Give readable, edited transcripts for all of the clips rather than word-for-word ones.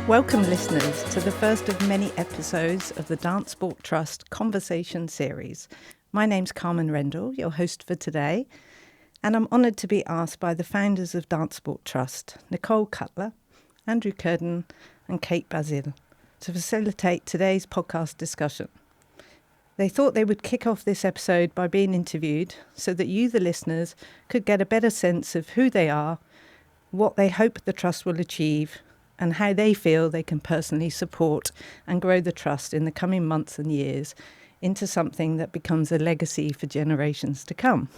Welcome, listeners, to the first of many episodes of the DanceSport Trust Conversation Series. My name's Carmen Rendell, your host for today, and I'm honoured to be asked by the founders of DanceSport Trust, Nicole Cutler, Andrew Cuerden and Kate Basile, to facilitate today's podcast discussion. They thought they would kick off this episode by being interviewed so that you, the listeners, could get a better sense of who they are, what they hope the Trust will achieve, and how they feel they can personally support and grow the Trust in the coming months and years into something that becomes a legacy for generations to come.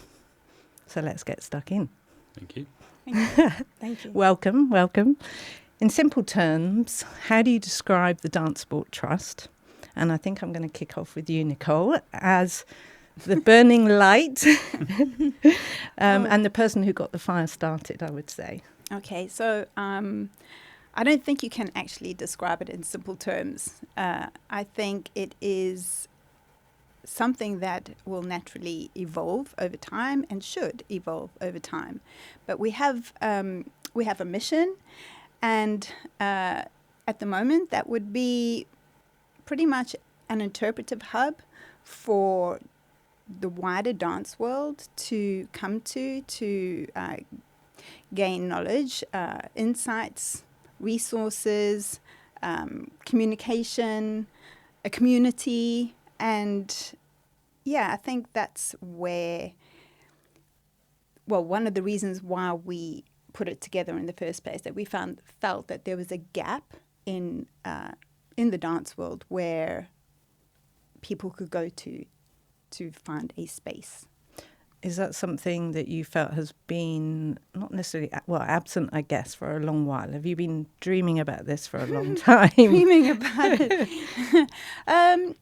So let's get stuck in. Thank you. Thank you. Welcome. In simple terms, how do you describe the DanceSport Trust? And I think I'm going to kick off with you, Nicole, as the burning light and the person who got the fire started, I would say. Okay, so I don't think you can actually describe it in simple terms. I think it is something that will naturally evolve over time and should evolve over time. But we have a mission, and at the moment that would be pretty much an interpretive hub for the wider dance world to come to gain knowledge, insights, resources, communication, a community. And yeah, I think that's where, one of the reasons why we put it together in the first place, that we felt that there was a gap in the dance world where people could go to find a space. Is that something that you felt has been not necessarily, absent, I guess, for a long while? Have you been dreaming about this for a long time? Dreaming about it. I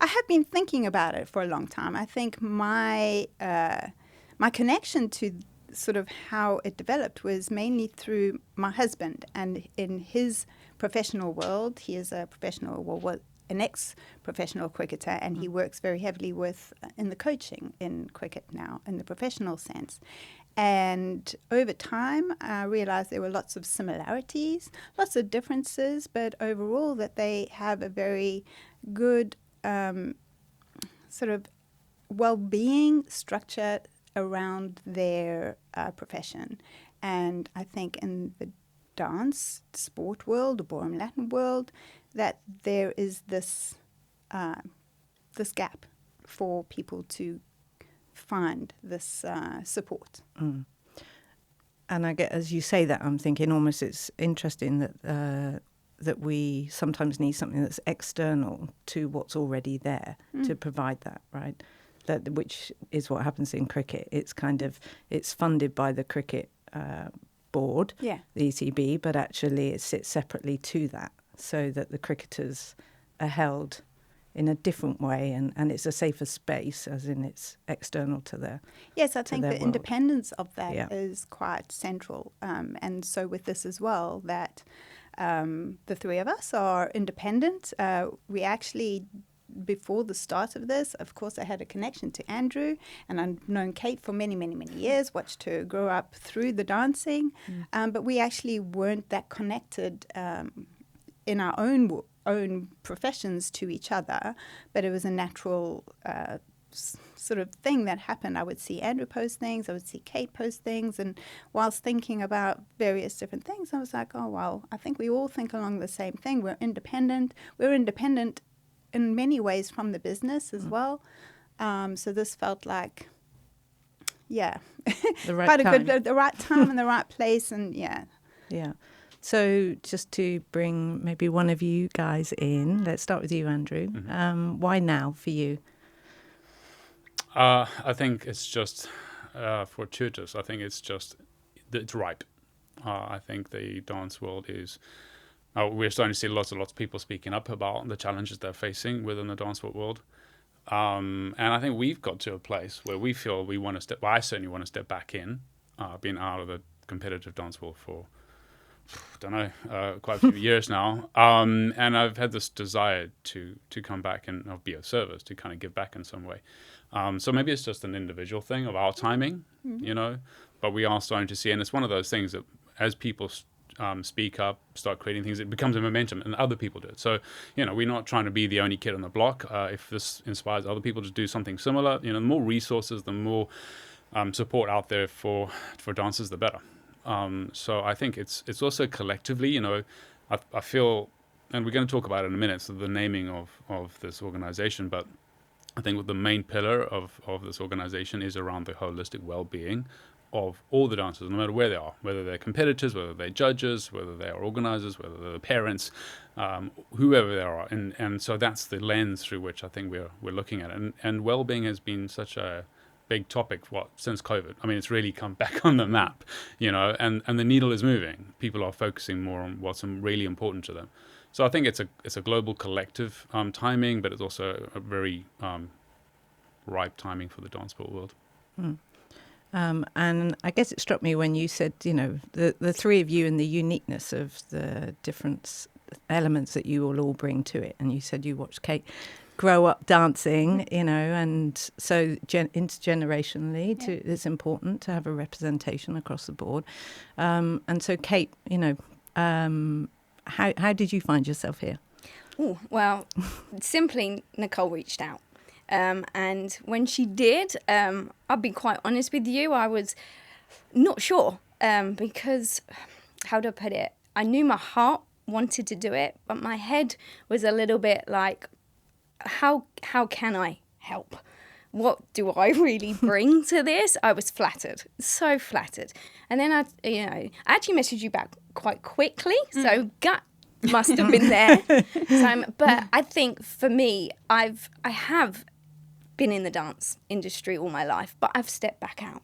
have been thinking about it for a long time. I think my connection to sort of how it developed was mainly through my husband, and in his professional world, he is a professional, an ex-professional cricketer, and he works very heavily in the coaching in cricket now, in the professional sense. And over time, I realized there were lots of similarities, lots of differences, but overall that they have a very good sort of well-being structure around their profession. And I think in the dance sport world, the Ballroom Latin world, that there is this gap for people to find this support. Mm. And I get, as you say that, I'm thinking almost it's interesting that we sometimes need something that's external to what's already there to provide that, right? Which is what happens in cricket. It's funded by the cricket board, the ECB, but actually it sits separately to that, so that the cricketers are held in a different way, and it's a safer space, as in it's external to their Yes, I think the world. independence of that is quite central. And so with this as well, that the three of us are independent. We actually, before the start of this, of course, I had a connection to Andrew, and I've known Kate for many, many, many years, watched her grow up through the dancing, but we actually weren't that connected in our own professions to each other, but it was a natural sort of thing that happened. I would see Andrew post things, I would see Kate post things, and whilst thinking about various different things, I was like, oh, well, I think we all think along the same thing. We're independent in many ways from the business as well. So this felt like, the right quite time. the right time and the right place, and yeah. So just to bring maybe one of you guys in, let's start with you, Andrew. Mm-hmm. Why now for you? I think it's just fortuitous. I think it's ripe. I think the dance world is... we're starting to see lots of people speaking up about the challenges they're facing within the dance world. And I think we've got to a place where we feel we want to step... Well, I certainly want to step back in, being out of the competitive dance world for... quite a few years now. And I've had this desire to come back and be of service, to kind of give back in some way. So maybe it's just an individual thing of our timing, but we are starting to see, and it's one of those things that as people speak up, start creating things, it becomes a momentum, and other people do it. So, we're not trying to be the only kid on the block. If this inspires other people to do something similar, the more resources, the more support out there for dancers, the better. So I think it's also collectively, I feel, and we're going to talk about it in a minute, so the naming of this organization, but I think what the main pillar of this organization is around the holistic well-being of all the dancers, no matter where they are, whether they're competitors, whether they're judges, whether they are organizers, whether they're parents, whoever they are. And so that's the lens through which I think we're looking at it. And well-being has been such a big topic since COVID. I mean, it's really come back on the map, and the needle is moving. People are focusing more on what's really important to them. So I think it's a global collective timing, but it's also a very ripe timing for the dance sport world. And I guess it struck me when you said, the three of you and the uniqueness of the different elements that you will all bring to it. And you said you watched Kate grow up dancing, and so intergenerationally, it's important to have a representation across the board. And so, Kate, how did you find yourself here? Oh, well, simply Nicole reached out. And when she did, I'll be quite honest with you, I was not sure because, how do I put it? I knew my heart wanted to do it, but my head was a little bit like, how can I help? What do I really bring to this? I was flattered, so flattered. And then I actually messaged you back quite quickly, so gut must have been there. But I think for me, I have been in the dance industry all my life, but I've stepped back out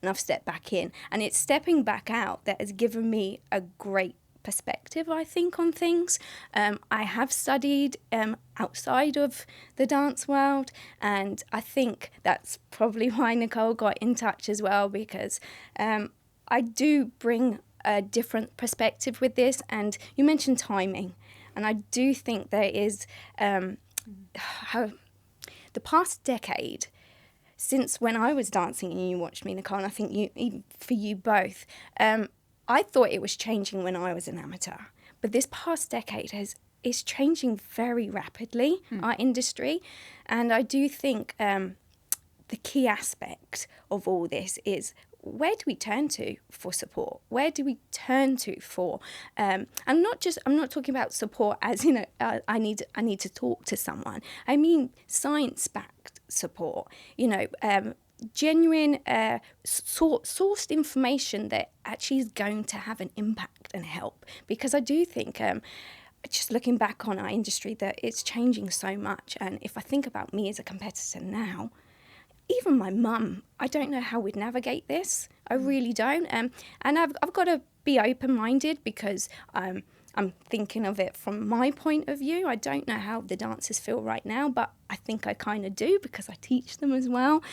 and I've stepped back in. And it's stepping back out that has given me a great perspective, I think, on things. I have studied outside of the dance world, and I think that's probably why Nicole got in touch as well, because I do bring a different perspective with this. And you mentioned timing, and I do think there is how the past decade, since when I was dancing and you watched me, Nicole, and I think even for you both, I thought it was changing when I was an amateur, but this past decade is changing very rapidly, our industry. And I do think the key aspect of all this is, where do we turn to for support? Where do we turn to for, and I'm not talking about support as, I need to talk to someone. I mean science-backed support, genuine sourced information that actually is going to have an impact and help. Because I do think, just looking back on our industry, that it's changing so much. And if I think about me as a competitor now, even my mum, I don't know how we'd navigate this. I really don't. And I've got to be open-minded, because I'm thinking of it from my point of view. I don't know how the dancers feel right now, but I think I kind of do, because I teach them as well.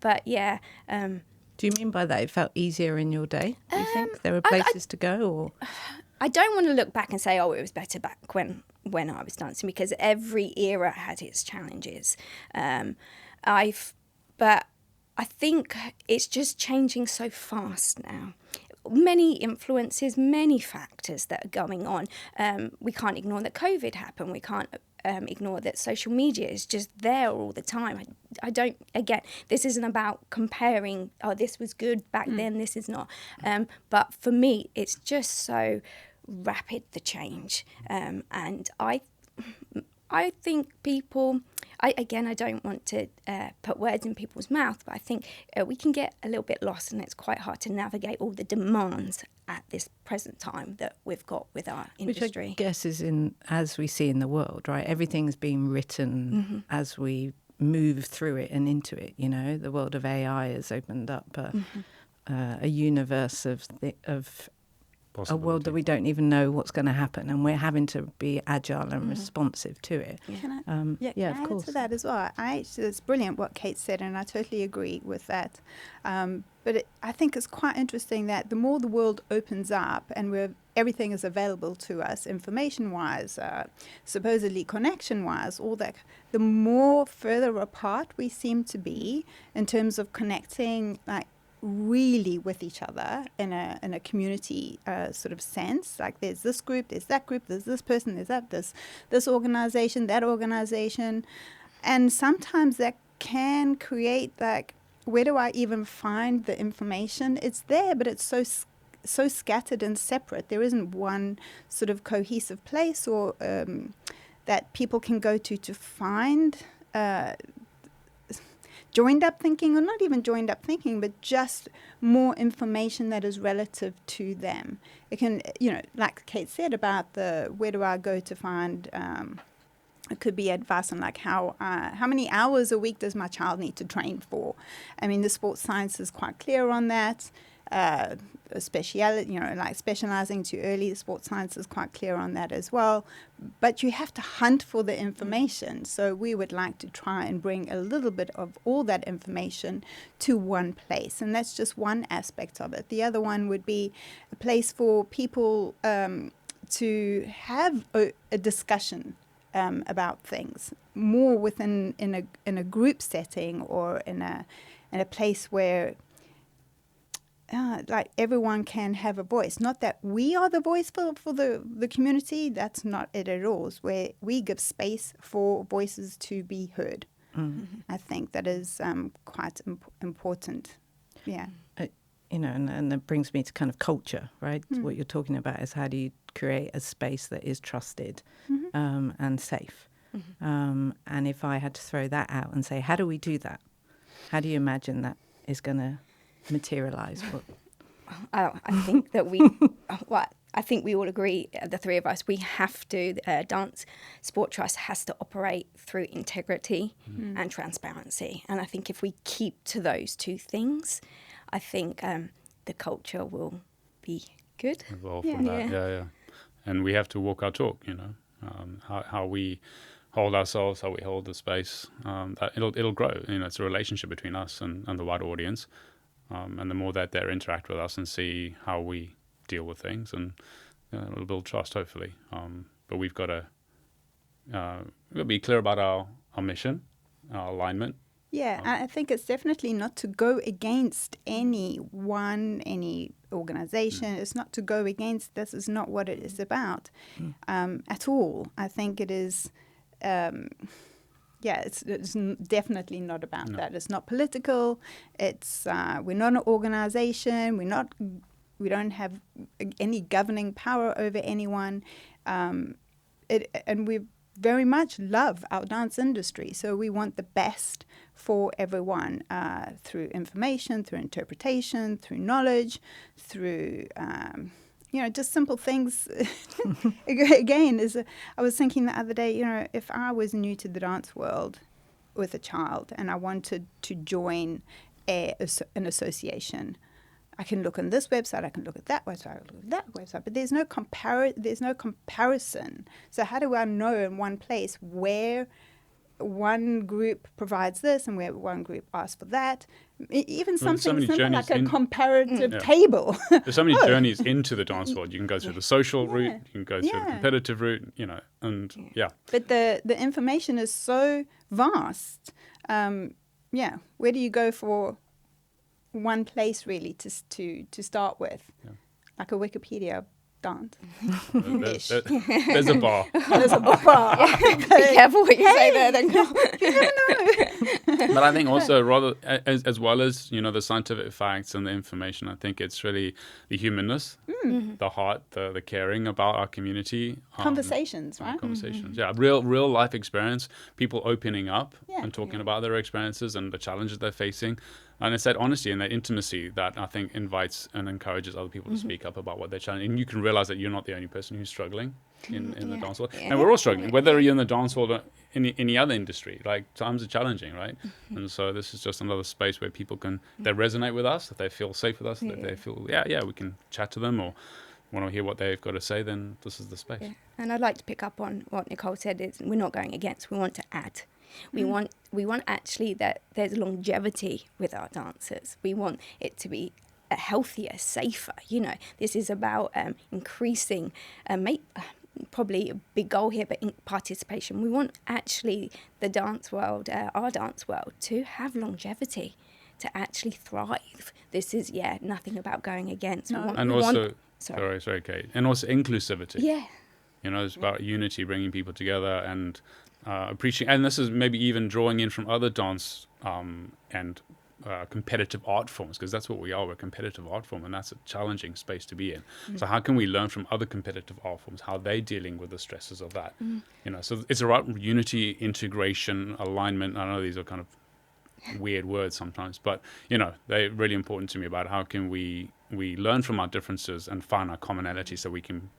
But yeah. Do you mean by that it felt easier in your day? Do you think there were places to go? Or I don't want to look back and say, it was better back when I was dancing, because every era had its challenges. But I think it's just changing so fast now. Many influences, many factors that are going on. We can't ignore that COVID happened. We can't ignore that social media is just there all the time. I don't, again, this isn't about comparing, this was good back then, this is not. But for me, it's just so rapid, the change. And I think people, I don't want to put words in people's mouth, but I think we can get a little bit lost, and it's quite hard to navigate all the demands at this present time that we've got with our industry. Which I guess is as we see in the world, right? Everything's being written as we move through it and into it. The world of AI has opened up a universe of a world that we don't even know what's going to happen, and we're having to be agile and responsive to it. Can I of course. add to that as well? It's brilliant what Kate said, and I totally agree with that. But I think it's quite interesting that the more the world opens up and everything is available to us, information-wise, supposedly connection-wise, all that, the more further apart we seem to be in terms of connecting, like really with each other in a community sort of sense. Like there's this group, there's that group, there's this person, there's that, this organization, that organization. And sometimes that can create like, where do I even find the information? It's there, but it's so scattered and separate. There isn't one sort of cohesive place or that people can go to find joined up thinking, or not even joined up thinking, but just more information that is relative to them. It can, like Kate said about where do I go to find, it could be advice on like how many hours a week does my child need to train for. I mean, the sports science is quite clear on that. Speciality, like specializing too early, the sports science is quite clear on that as well. But you have to hunt for the information. So we would like to try and bring a little bit of all that information to one place. And that's just one aspect of it. The other one would be a place for people to have a discussion about things more within in a group setting, or in a place where like everyone can have a voice. Not that we are the voice for the community. That's not it at all. It's where we give space for voices to be heard. Mm-hmm. I think that is quite important. Yeah. And that brings me to kind of culture, right? What you're talking about is how do you create a space that is trusted and safe. And if I had to throw that out and say, how do we do that? How do you imagine that is going to materialize? I think that I think we all agree, the three of us, we have to, Dance Sport Trust has to operate through integrity and transparency. And I think if we keep to those two things, I think the culture will be good. Evolve from that. Yeah. And we have to walk our talk, how we hold ourselves, how we hold the space, that it'll grow. It's a relationship between us and the wider audience. And the more that they interact with us and see how we deal with things, and it'll build trust, hopefully. But we've got to be clear about our mission, our alignment. Yeah, I think it's definitely not to go against any organization. It's not to go against. This is not what it is about at all. I think it is. It's definitely not about that. It's not political. It's we're not an organization. We don't have any governing power over anyone. And we very much love our dance industry. So we want the best for everyone through information, through interpretation, through knowledge, through just simple things. Again, I was thinking the other day, if I was new to the dance world with a child and I wanted to join an association, I can look on this website, I can look at that website, I can look at that website, but there's no comparison. So how do I know in one place where one group provides this and where one group asks for that? Even something simple like a comparative table. There's so many journeys into the dance world. You can go through the social route, you can go through the competitive route, But the information is so vast. Where do you go for one place really to start with? Like a Wikipedia dance. There's a bar. There's a bar. Be careful what you say there, then. You never know. But I think also, rather as well as the scientific facts and the information, I think it's really the humanness, the heart, the caring about our community. Conversations, right? Conversations, real life experience. People opening up and talking about their experiences and the challenges they're facing. And it's that honesty and that intimacy that I think invites and encourages other people to speak up about what they're challenging. And you can realize that you're not the only person who's struggling in the dance world. And we're all struggling, whether you're in the dance world or in any other industry. Like, times are challenging, right? And so this is just another space where people they resonate with us, that they feel safe with us, that they feel, we can chat to them, or want to hear what they've got to say, then this is the space. Yeah. And I'd like to pick up on what Nicole said, is we're not going against, we want to add. We want actually that there's longevity with our dancers. We want it to be healthier, safer. This is about increasing, probably a big goal here, but in participation. We want actually the dance world, our dance world, to have longevity, to actually thrive. This is, nothing about going against. No. And also, sorry, Kate, and also inclusivity. Yeah. You know, it's about unity, bringing people together, and appreciating. And this is maybe even drawing in from other dance and competitive art forms, because that's what we are. We're a competitive art form, and that's a challenging space to be in. So how can we learn from other competitive art forms, how they're dealing with the stresses of that? You know, so it's about unity, integration, alignment. I know these are kind of weird words sometimes, but you know, they're really important to me about how can we learn from our differences and find our commonality so we can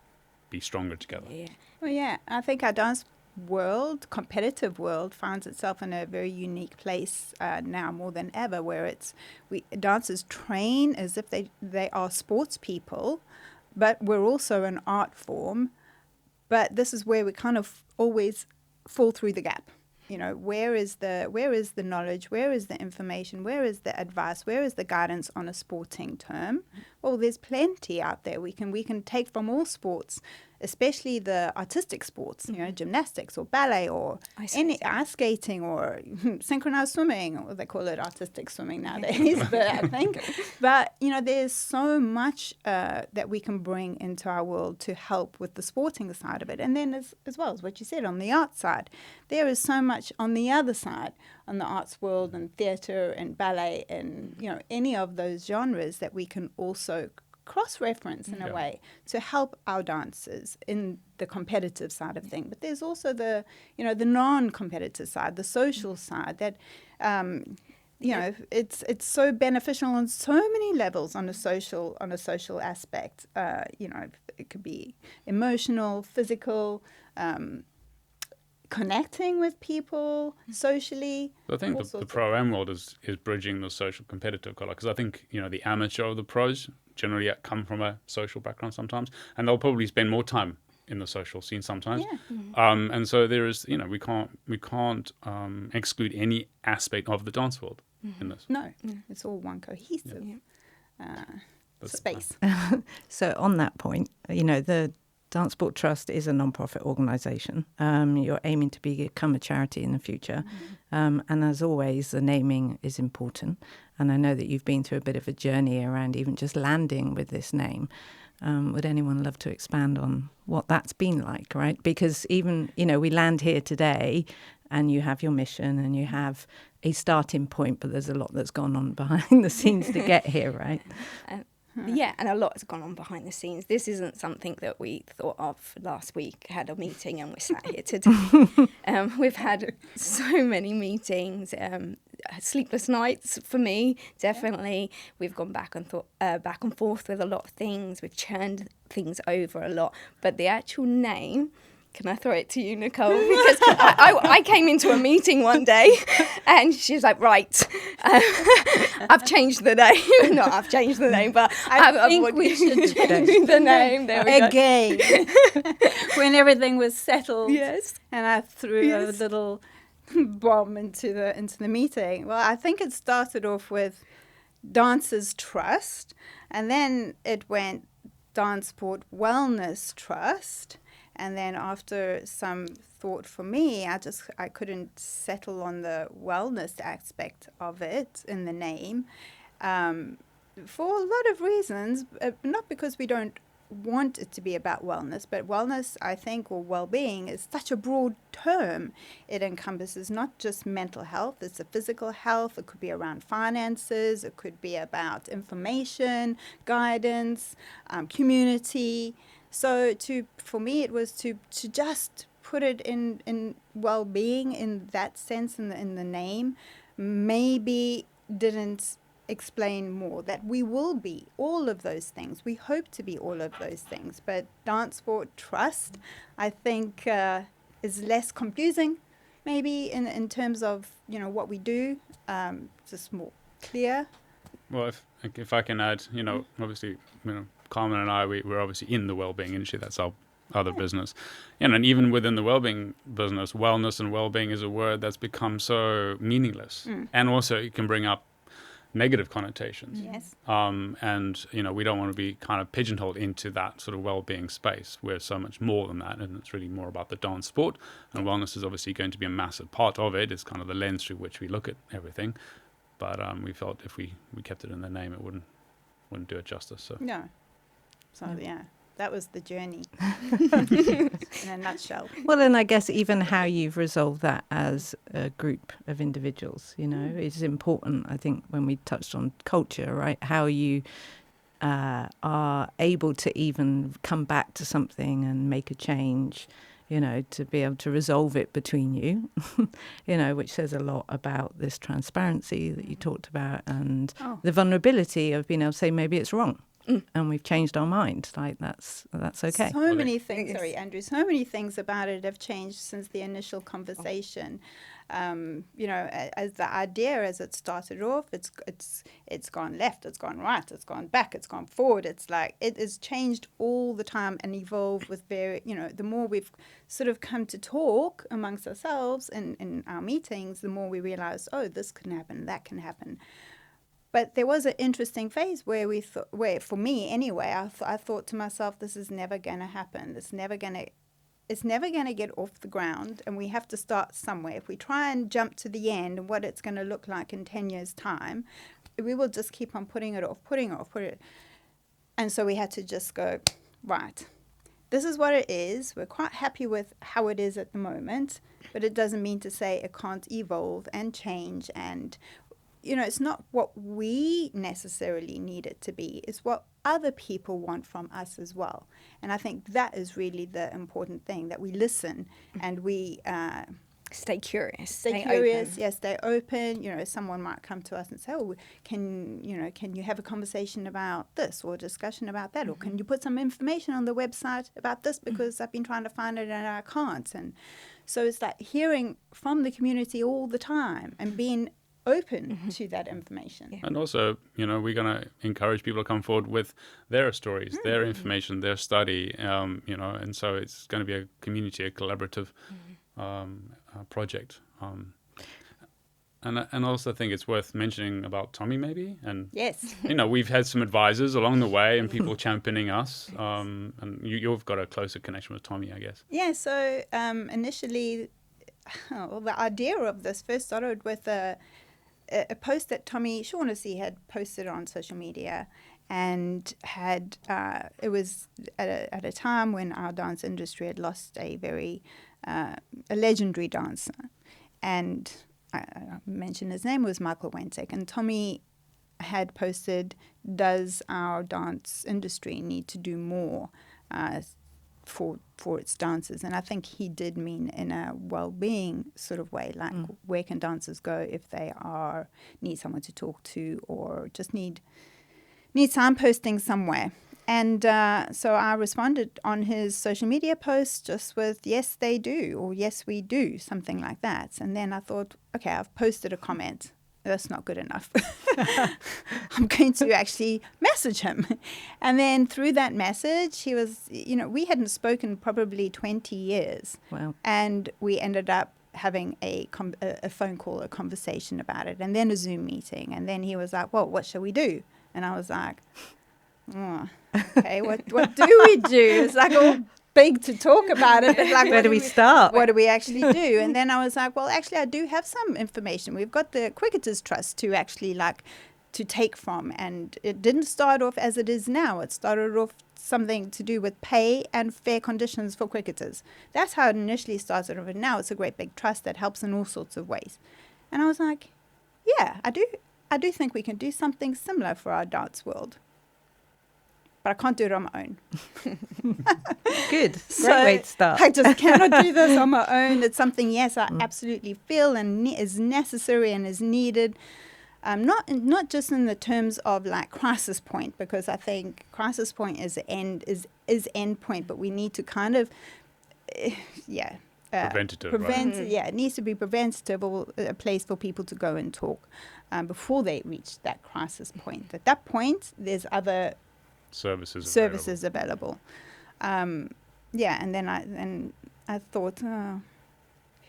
be stronger together. Yeah. Well, yeah, I think our dance world, competitive world, finds itself in a very unique place now more than ever, where dancers train as if they are sports people, but we're also an art form. But this is where we kind of always fall through the gap. You know, where is the knowledge? Where is the information? Where is the advice? Where is the guidance on a sporting term? Well, there's plenty out there we can take from all sports, especially the artistic sports. You know, gymnastics or ballet or ice skating or synchronized swimming, or they call it artistic swimming nowadays. But you know, there's so much that we can bring into our world to help with the sporting side of it, and then as well as what you said on the art side, there is so much on the other side, on the arts world and theatre and ballet and, you know, any of those genres that we can also cross-reference in a way to help our dancers in the competitive side of things. But there's also the non-competitive side, the social side that, you know, it's so beneficial on so many levels on a social aspect. You know, it could be emotional, physical, connecting with people socially. I think the pro-am world is bridging the social competitive color, because I think, you know, the amateur of the pros generally come from a social background sometimes, and they'll probably spend more time in the social scene sometimes. And so there is, you know, we can't exclude any aspect of the dance world in this. No, it's all one cohesive space. So on that point, you know, the DanceSport Trust is a non-profit organisation. You're aiming to become a charity in the future. And as always, the naming is important. And I know that you've been through a bit of a journey around even just landing with this name. Would anyone love to expand on what that's been like, right? Because even, you know, we land here today and you have your mission and you have a starting point, but there's a lot that's gone on behind the scenes to get here, right? Yeah, and a lot has gone on behind the scenes. This isn't something that we thought of last week, had a meeting and we're sat here today. We've had so many meetings, sleepless nights for me, definitely. We've gone back and forth with a lot of things. We've churned things over a lot. But the actual name... Can I throw it to you, Nicole? Because I came into a meeting one day and she's like, right, I've changed the name. No, I've changed the name, but I think we should change the name. There we again. When everything was settled. Yes. And I threw a little bomb into the meeting. Well, I think it started off with Dancers Trust, and then it went DanceSport Wellness Trust. And then after some thought for me, I couldn't settle on the wellness aspect of it in the name for a lot of reasons, not because we don't want it to be about wellness, but wellness, I think, or well-being is such a broad term. It encompasses not just mental health, it's a physical health, it could be around finances, it could be about information, guidance, community. So for me, it was to just put it in well-being in that sense in the name. Maybe didn't explain more that we will be all of those things. We hope to be all of those things. But DanceSport Trust, I think, is less confusing, maybe in terms of, you know, what we do. Just more clear. Well, if I can add, you know, obviously, you know, Carmen and I, we're obviously in the wellbeing industry. That's our other business. You know, and even within the wellbeing business, wellness and wellbeing is a word that's become so meaningless. And also it can bring up negative connotations. Yes. And, you know, we don't want to be kind of pigeonholed into that sort of well-being space. We're so much more than that. And it's really more about the dance sport. And wellness is obviously going to be a massive part of it. It's kind of the lens through which we look at everything. but we felt if we kept it in the name, it wouldn't do it justice. So No. So, yeah, that was the journey in a nutshell. Well, and I guess even how you've resolved that as a group of individuals, is important. I think when we touched on culture, right, how you are able to even come back to something and make a change, to be able to resolve it between you, which says a lot about this transparency that you talked about and the vulnerability of being able to say maybe it's wrong. And we've changed our mind. Like that's okay. So many things, sorry, Andrew. So many things about it have changed since the initial conversation. As the idea as it started off, it's gone left, it's gone right, it's gone back, it's gone forward. It's like it has changed all the time and evolved with the more we've sort of come to talk amongst ourselves in our meetings, the more we realize, this can happen, that can happen. But there was an interesting phase where for me anyway, I thought to myself, this is never going to happen. It's never going to get off the ground, and we have to start somewhere. If we try and jump to the end and what it's going to look like in 10 years' time, we will just keep on putting it off. And so we had to just go, right, this is what it is. We're quite happy with how it is at the moment, but it doesn't mean to say it can't evolve and change and it's not what we necessarily need it to be. It's what other people want from us as well. And I think that is really the important thing, that we listen and we stay curious. Stay curious, yes, stay open. Someone might come to us and say, can you have a conversation about this or a discussion about that? Or can you put some information on the website about this because I've been trying to find it and I can't. And so it's like hearing from the community all the time and being open to that information. Yeah. And also, we're going to encourage people to come forward with their stories, their information, their study, and so it's going to be a community, a collaborative project. And I also think it's worth mentioning about Tommy maybe. And, yes, we've had some advisors along the way and people championing us. And you've got a closer connection with Tommy, I guess. Yeah, so initially, the idea of this first started with a post that Tommy Shaughnessy had posted on social media, and had it was at a time when our dance industry had lost a very a legendary dancer, and I mentioned his name was Michael Wentek, and Tommy had posted, does our dance industry need to do more for its dancers? And I think he did mean in a well-being sort of way, like where can dancers go if they need someone to talk to or just need signposting somewhere. And so I responded on his social media post just with yes they do or yes we do, something like that. And then I thought, okay, I've posted a comment. That's not good enough. I'm going to actually message him. And then through that message, he was, we hadn't spoken probably 20 years. Wow. And we ended up having a phone call, a conversation about it, and then a Zoom meeting. And then he was like, well, what shall we do? And I was like, okay, what do we do? It's like all big to talk about it, but like where do we start? What do we actually do? And then I was like, well, actually, I do have some information. We've got the Cricketers Trust to actually to take from, and it didn't start off as it is now. It started off something to do with pay and fair conditions for cricketers. That's how it initially started off, and now it's a great big trust that helps in all sorts of ways. And I was like, yeah, I do think we can do something similar for our dance world. But I can't do it on my own. Good. Great way to start. I just cannot do this on my own. It's something, yes, I absolutely feel and is necessary and is needed. Not just in the terms of like crisis point, because I think crisis point is end point, but we need to kind of, preventative. It needs to be preventative, or a place for people to go and talk before they reach that crisis point. At that point, there's other services available. And then I thought, who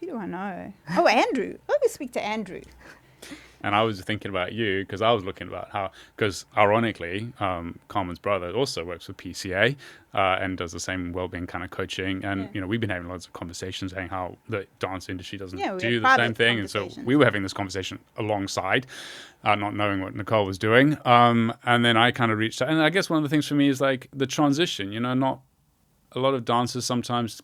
do I know? Oh, Andrew. Let me speak to Andrew. And I was thinking about you because I was looking about how, because ironically, Carmen's brother also works with PCA and does the same wellbeing kind of coaching. And, we've been having lots of conversations saying how the dance industry doesn't do the same thing. And so we were having this conversation alongside, not knowing what Nicole was doing. And then I kind of reached out. And I guess one of the things for me is like the transition, not a lot of dancers sometimes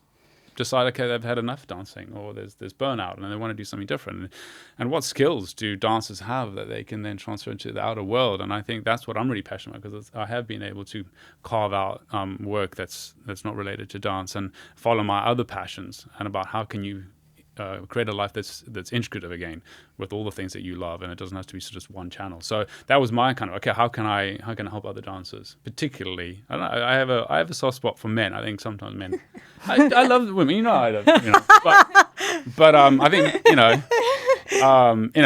decide, okay, they've had enough dancing, or there's burnout and they want to do something different. And what skills do dancers have that they can then transfer into the outer world? And I think that's what I'm really passionate about, because I have been able to carve out work that's not related to dance and follow my other passions, and about how can you create a life that's integrative again with all the things that you love, and it doesn't have to be just one channel. So that was my kind of, okay, how can I help other dancers? Particularly, I don't know, I have a soft spot for men. I think sometimes men, I love the women, I love, but I think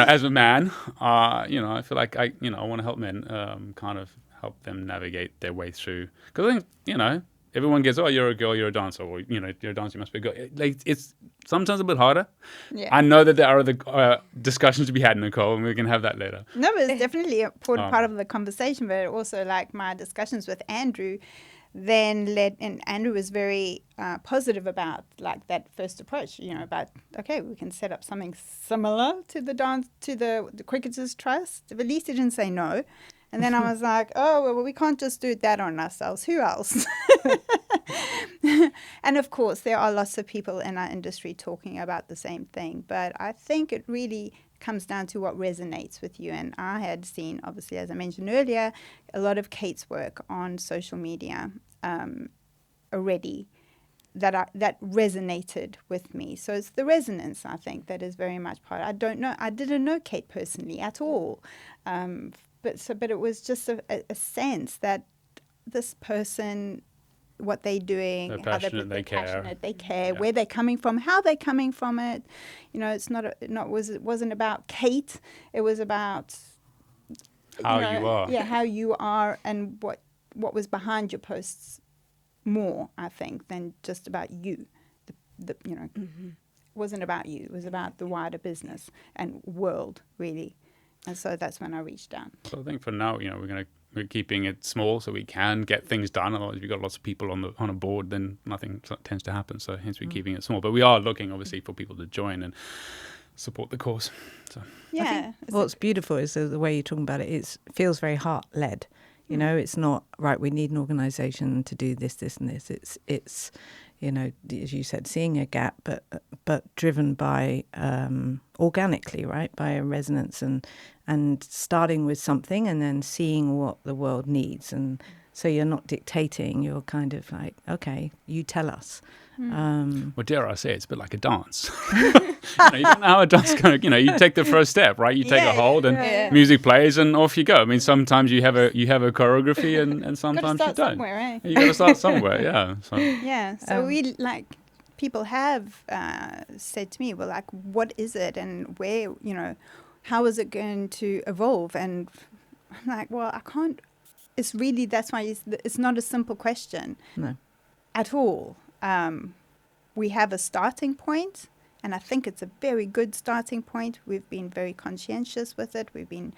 as a man, I feel like I want to help men kind of help them navigate their way through, because I think everyone gets, oh, you're a girl, you're a dancer, or you're a dancer, you must be a girl. Like, it's sometimes a bit harder. Yeah. I know that there are other discussions to be had, Nicole, and we can have that later. No, but it's definitely an important part of the conversation. But also, like, my discussions with Andrew then led, and Andrew was very positive about like that first approach. About, okay, we can set up something similar to the Cricketers Trust. At least he didn't say no. And then I was like, oh, well, we can't just do that on ourselves. Who else? And of course, there are lots of people in our industry talking about the same thing. But I think it really comes down to what resonates with you. And I had seen, obviously, as I mentioned earlier, a lot of Kate's work on social media already that resonated with me. So it's the resonance, I think, that is very much part. I didn't know Kate personally at all. But it was just a sense that this person, what they're doing, they're passionate, they care, where they're coming from, how they're coming from it. It's it wasn't about Kate. It was about how you are. Yeah, how you are, and what was behind your posts more, I think, than just about you. It wasn't about you. It was about the wider business and world, really. And so that's when I reached out. So I think for now, we're keeping it small so we can get things done. Otherwise, if you've got lots of people on a board, then nothing tends to happen. So hence we're keeping it small. But we are looking, obviously, for people to join and support the cause. So yeah. What's beautiful is the way you're talking about it. It feels very heart-led. It's not, right, we need an organisation to do this, and this. It's as you said, seeing a gap, but driven by organically, right, by a resonance and starting with something and then seeing what the world needs. And so you're not dictating, you're kind of like, okay, you tell us. Well, dare I say, it's a bit like a dance. You don't know how a dance goes. You take the first step, right? You take a hold, and music plays, and off you go. I mean, sometimes you have a choreography, and sometimes you don't. Right? You got to start somewhere, yeah. So we people have said to me, well, like, what is it, and where, how is it going to evolve? And I'm like, well, I can't. It's really, that's why it's not a simple question. No. At all. We have a starting point, and I think it's a very good starting point. We've been very conscientious with it. We've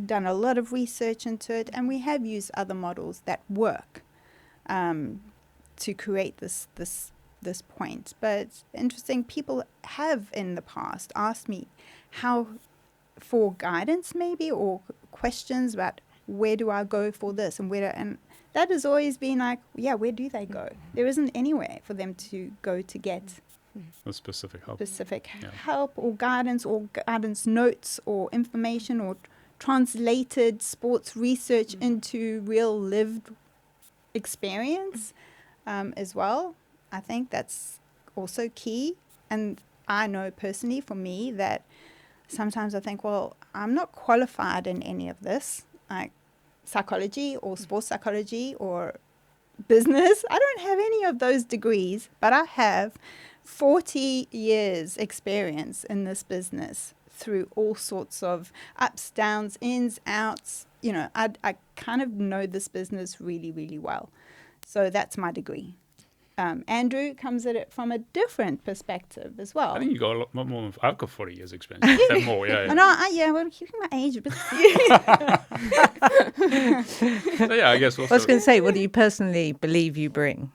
done a lot of research into it, and we have used other models that work to create this point. But interesting, people have in the past asked me how, for guidance maybe, or questions about where do I go for this, and that has always been like, yeah, where do they go? There isn't anywhere for them to go to get a specific help. Help or guidance notes or information or translated sports research into real lived experience as well. I think that's also key. And I know personally for me that sometimes I think, well, I'm not qualified in any of this, like psychology or sports psychology or business. I don't have any of those degrees, but I have 40 years experience in this business through all sorts of ups, downs, ins, outs. I kind of know this business really, really well. So that's my degree. Andrew comes at it from a different perspective as well. I think you got a lot more than I've got 40 years experience. You have more, yeah. I know, well, keeping my age a bit. So yeah, I guess I was going to say, what do you personally believe you bring?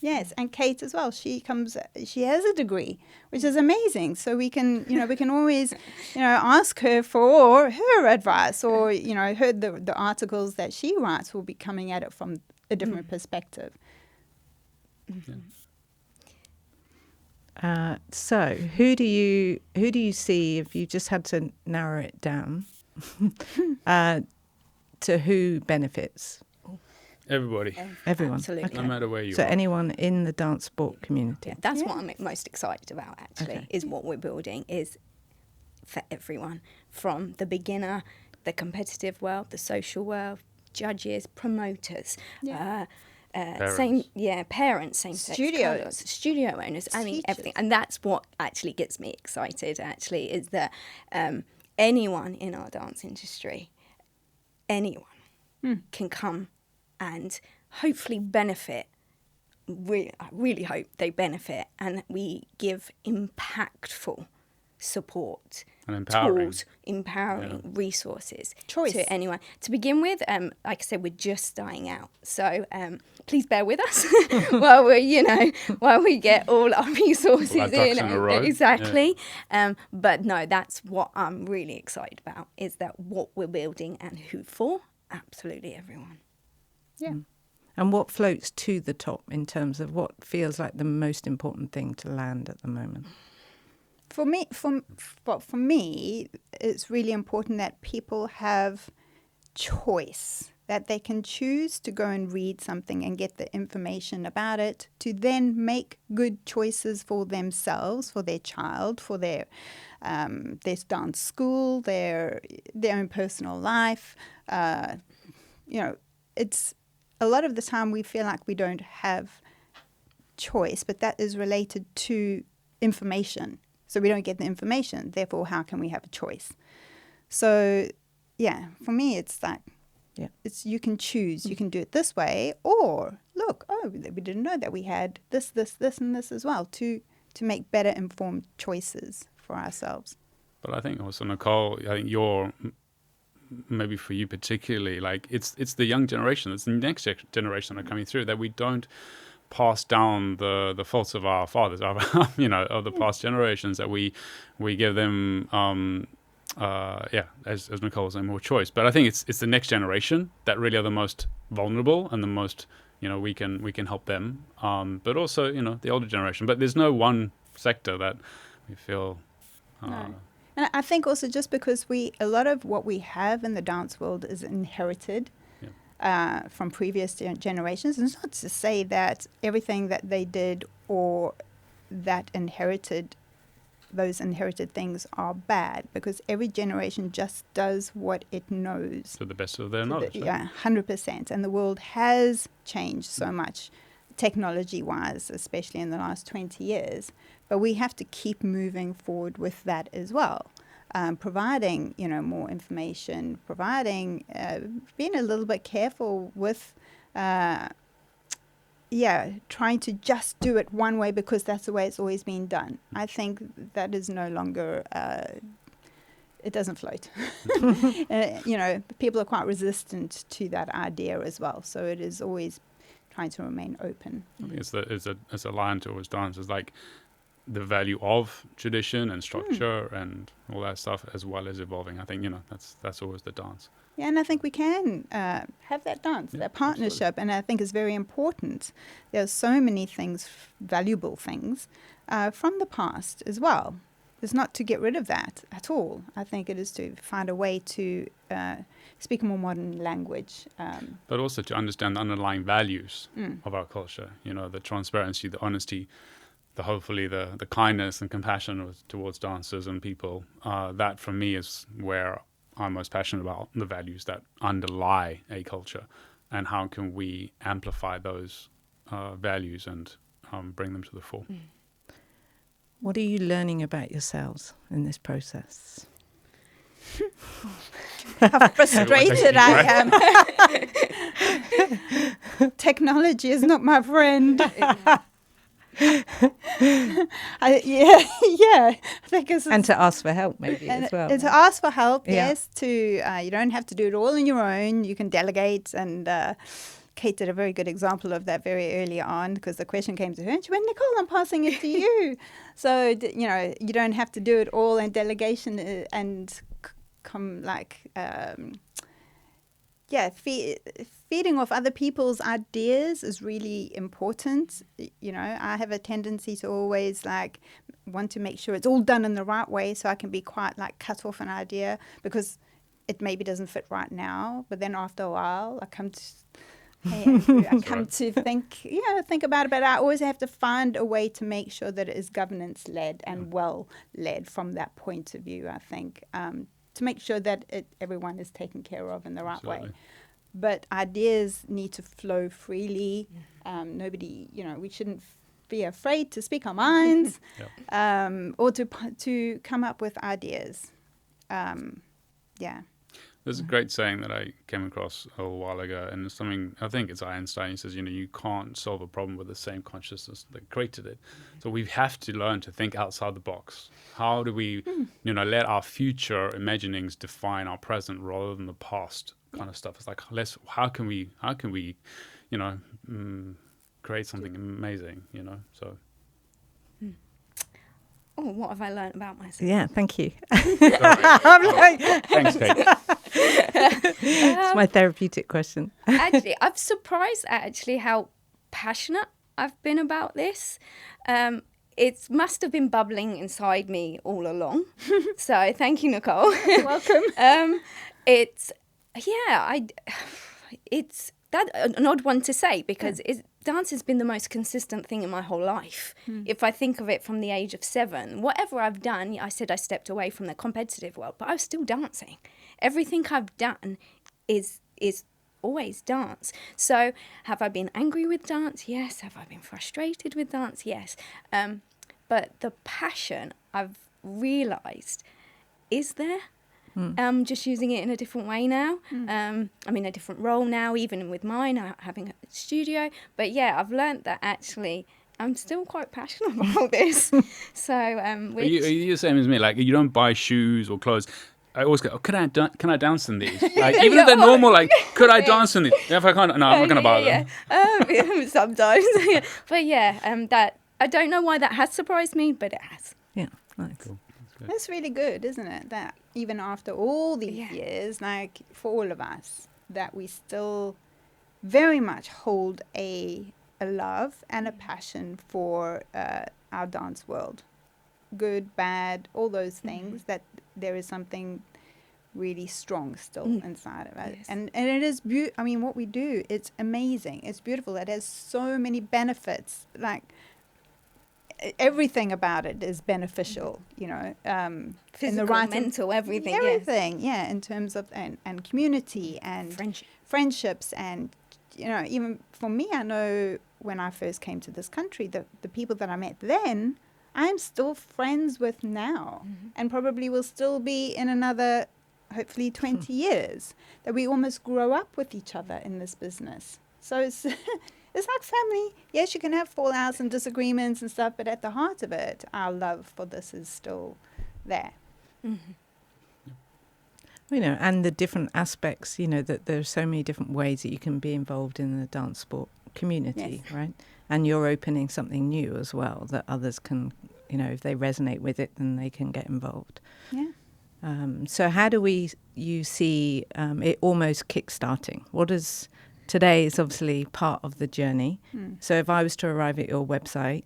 Yes, and Kate as well. She has a degree, which is amazing. So we can always, ask her for her advice, or the articles that she writes will be coming at it from a different perspective. So who do you see, if you just had to narrow it down, to who benefits? Everybody. Everyone. Absolutely. Okay. No matter where you So are. anyone in the dance sport community. Yeah, that's what I'm most excited about, actually, is what we're building is for everyone, from the beginner, the competitive world, the social world, judges, promoters, parents, same-sex Studios. colours, studio owners, I mean, Teachers. everything. And that's what actually gets me excited, actually, is that anyone in our dance industry, anyone can come and hopefully benefit. I really hope they benefit, and we give impactful support, And empowering. tools, empowering resources Choice. to anyone. To begin with, like I said, we're just starting out, so please bear with us while we get all our resources All our ducks in a row. Exactly. But no, that's what I'm really excited about, is that what we're building and who for. Absolutely everyone. Yeah. And what floats to the top in terms of what feels like the most important thing to land at the moment? For me, it's really important that people have choice, that they can choose to go and read something and get the information about it, to then make good choices for themselves, for their child, for their dance school, their own personal life. It's a lot of the time we feel like we don't have choice, but that is related to information. So we don't get the information. Therefore, how can we have a choice? So, yeah, for me, it's like, you can choose. You can do it this way, or look, we didn't know that we had this, and this as well, to make better informed choices for ourselves. But I think also, Nicole, maybe for you particularly, like it's the young generation, it's the next generation that are coming through, that we don't pass down the faults of our fathers, of the past generations, that we give them as Nicole was saying, more choice. But I think it's the next generation that really are the most vulnerable and the most we can help them, but also the older generation. But there's no one sector that we feel No. And I think also just because a lot of what we have in the dance world is inherited from previous generations. And it's not to say that everything that they did or those inherited things are bad, because every generation just does what it knows. to the best of their knowledge. Yeah, 100%. And the world has changed so much, technology-wise, especially in the last 20 years. But we have to keep moving forward with that as well, providing, more information, providing, being a little bit careful with, trying to just do it one way because that's the way it's always been done. I think that is no longer, it doesn't float. People are quite resistant to that idea as well. So it is always trying to remain open. I think it's a line towards dance. It's like the value of tradition and structure and all that stuff, as well as evolving. I think that's always the dance. Yeah, and I think we can have that dance, that partnership, and I think it's very important. There are so many things, valuable things, from the past as well. It's not to get rid of that at all. I think it is to find a way to speak a more modern language. But also to understand the underlying values of our culture, the transparency, the honesty, hopefully the kindness and compassion towards dancers and people. That for me is where I'm most passionate about, the values that underlie a culture, and how can we amplify those values and bring them to the fore. What are you learning about yourselves in this process? How frustrated I am. Technology is not my friend. Yeah. I think and to ask for help maybe as well. And to ask for help, Yeah. yes. You don't have to do it all on your own. You can delegate. And Kate did a very good example of that very early on, because the question came to her and she went, Nicole, I'm passing it to you. So, you don't have to do it all, and delegation and feeding off other people's ideas is really important. I have a tendency to always want to make sure it's all done in the right way, so I can be quite cut off an idea because it maybe doesn't fit right now. But then after a while, I come to to think about it. But I always have to find a way to make sure that it is governance led and well led from that point of view. I think. To make sure that everyone is taken care of in the right way. But ideas need to flow freely. Nobody, we shouldn't be afraid to speak our minds or to come up with ideas. There's a great saying that I came across a while ago, and it's something, I think it's Einstein. He says, you can't solve a problem with the same consciousness that created it. So we have to learn to think outside the box. How do we, let our future imaginings define our present rather than the past kind of stuff? It's like, how can we, create something amazing, so. Oh, what have I learned about myself? Yeah, thank you. Thanks, Kate. It's my therapeutic question. Actually, I'm surprised how passionate I've been about this. It must have been bubbling inside me all along. So thank you, Nicole. You're welcome. It's an odd one to say, because dance has been the most consistent thing in my whole life. If I think of it from the age of 7, whatever I've done, I said I stepped away from the competitive world, but I was still dancing. Everything I've done is always dance. So have I been angry with dance? Yes. Have I been frustrated with dance? Yes. But the passion, I've realised, is there. I'm just using it in a different way now. I'm in a different role now, even with mine, having a studio. But yeah, I've learnt that actually I'm still quite passionate about this. So, Are you the same as me? You don't buy shoes or clothes. I always go, can I dance in these? Even if they're normal, could I dance in these? If I can't, no, I'm not going to buy them. Sometimes. But yeah, that I don't know why that has surprised me, but it has. Yeah, nice. Cool. That's really good, isn't it? That even after all these years, for all of us, that we still very much hold a love and a passion for our dance world. Good, bad, all those things, that there is something really strong still inside of it. Yes. And it is what we do, it's amazing. It's beautiful. It has so many benefits. Everything about it is beneficial, physical, in the right mental, everything. Yeah, in terms of and community and friendships, and even for me, I know when I first came to this country, the people that I met then, I'm still friends with now, and probably will still be in another, hopefully 20 years, that we almost grow up with each other in this business. So it's it's like family. Yes, you can have fallouts and disagreements and stuff, but at the heart of it, our love for this is still there. And the different aspects, that there are so many different ways that you can be involved in the dance sport community, right? And you're opening something new as well, that others can, if they resonate with it, then they can get involved. Yeah. So how do you see it almost kickstarting? Today is obviously part of the journey. So if I was to arrive at your website,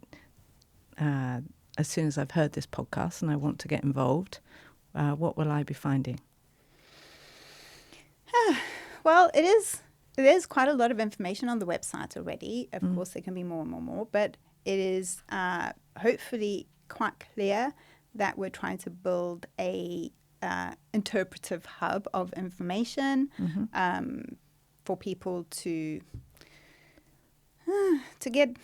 as soon as I've heard this podcast and I want to get involved, what will I be finding? Well, there's quite a lot of information on the website already. Of course, there can be more and more, but it is hopefully quite clear that we're trying to build a interpretive hub of information for people to get,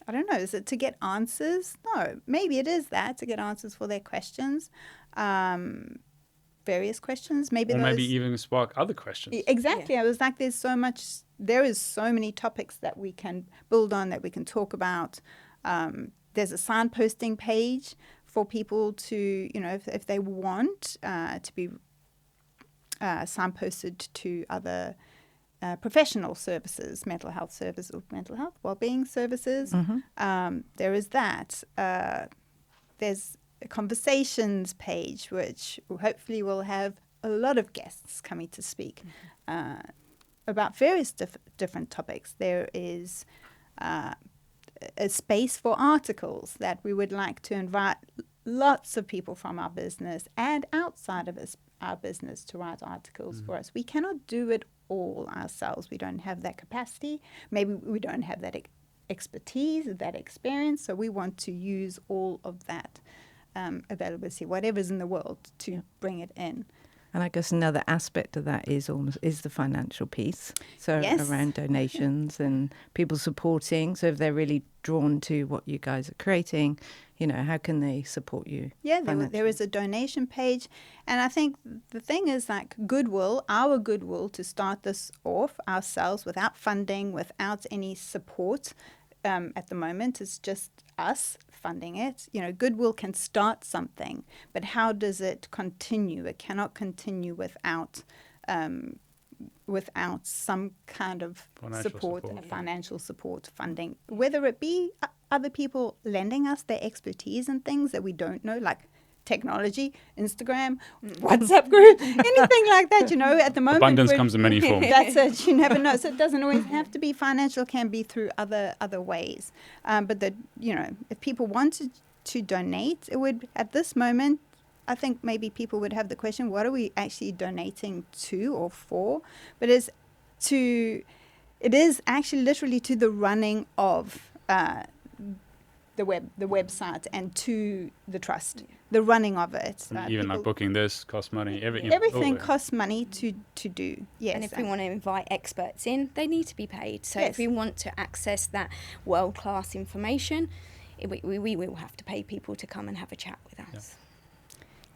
I don't know, is it to get answers? No, maybe it is that, to get answers for their questions, various questions. Maybe even spark other questions. Exactly. Yeah. I was there is so many topics that we can build on, that we can talk about. There's a signposting page for people to, you know, if they want to be signposted to other professional services, mental health wellbeing services. There is that. There's a conversations page, which hopefully will have a lot of guests coming to speak about various different topics. There is a space for articles that we would like to invite lots of people from our business and outside of our business to write articles for us. We cannot do it all ourselves. We don't have that capacity. Maybe we don't have that expertise, that experience. So we want to use all of that availability, whatever's in the world, to bring it in. And I guess another aspect of that is the financial piece. So around donations and people supporting. So if they're really drawn to what you guys are creating, you know, how can they support you? Yeah, there is a donation page. And I think the thing is, like, our goodwill to start this off ourselves without funding, without any support at the moment. It's just us funding it. You know, goodwill can start something, but how does it continue? It cannot continue without some kind of financial support, funding, whether it be other people lending us their expertise and things that we don't know, like technology, Instagram, WhatsApp group, anything like that, you know, at the moment. Abundance comes in many forms. That's it. You never know. So it doesn't always have to be financial, it can be through other ways. But if people wanted to donate, it would, at this moment, I think maybe people would have the question, what are we actually donating to or for? But it is actually literally to the running of the website and to the trust, the running of it. Even like booking this costs money. Everything costs money to do. Yes. And if we want to invite experts in, they need to be paid. So if we want to access that world-class information, we will have to pay people to come and have a chat with us. Yeah.